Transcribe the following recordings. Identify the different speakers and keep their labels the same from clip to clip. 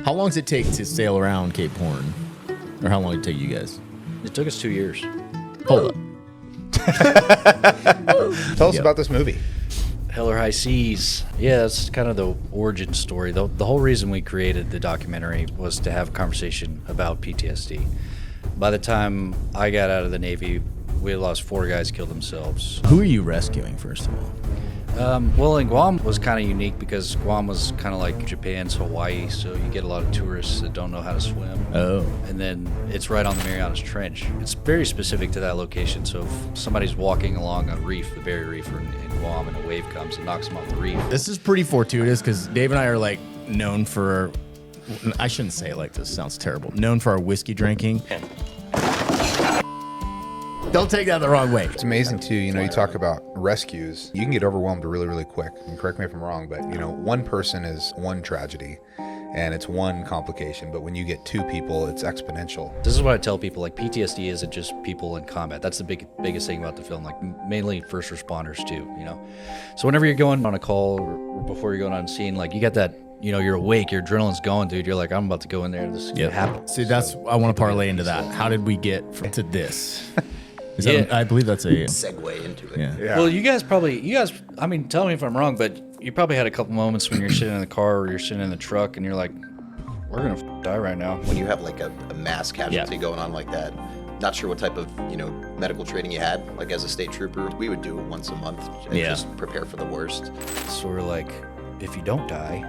Speaker 1: How long does it take to sail around Cape Horn? Or how long did it take you guys?
Speaker 2: It took us 2 years.
Speaker 1: Hold up.
Speaker 3: Tell us about this movie.
Speaker 2: Hell or High Seas. Yeah, that's kind of the origin story. The whole reason we created the documentary was to have a conversation about PTSD. By the time I got out of the Navy, we had lost 4 guys killed themselves.
Speaker 1: Who are you rescuing, first of all?
Speaker 2: Well, in Guam was kind of unique because Guam was kind of like Japan's Hawaii, so you get a lot of tourists that don't know how to swim.
Speaker 1: Oh.
Speaker 2: And then it's right on the Marianas Trench. It's very specific to that location, so if somebody's walking along a reef, the Barrier Reef in Guam, and a wave comes and knocks them off the reef.
Speaker 1: This is pretty fortuitous because Dave and I are like known for, I shouldn't say it like this, sounds terrible, known for our whiskey drinking. Don't take that the wrong way.
Speaker 3: It's amazing too, you know, you talk about rescues, you can get overwhelmed really, really quick. And correct me if I'm wrong, but you know, one person is one tragedy and it's one complication, but when you get 2 people, it's exponential.
Speaker 2: This is what I tell people, like PTSD isn't just people in combat. That's the biggest thing about the film, like mainly first responders too, you know? So whenever you're going on a call or before you're going on scene, like you got that, you know, you're awake, your adrenaline's going, dude. You're like, I'm about to go in there and this is gonna happen.
Speaker 1: See, that's, I want to parlay into that. How did we get to this? Is
Speaker 2: Yeah.
Speaker 1: that, I believe that's a
Speaker 4: segue into it.
Speaker 1: Yeah.
Speaker 2: Well, you guys, I mean, tell me if I'm wrong, but you probably had a couple moments when you're sitting in the car or you're sitting in the truck and you're like, we're going to die right now.
Speaker 4: When you have like a mass casualty going on like that, not sure what type of, you know, medical training you had, like as a state trooper, we would do it once a month and just prepare for the worst.
Speaker 2: So we're like, if you don't die,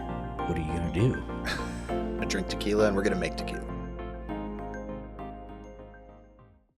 Speaker 2: what are you going to do?
Speaker 4: I drink tequila and we're going to make tequila.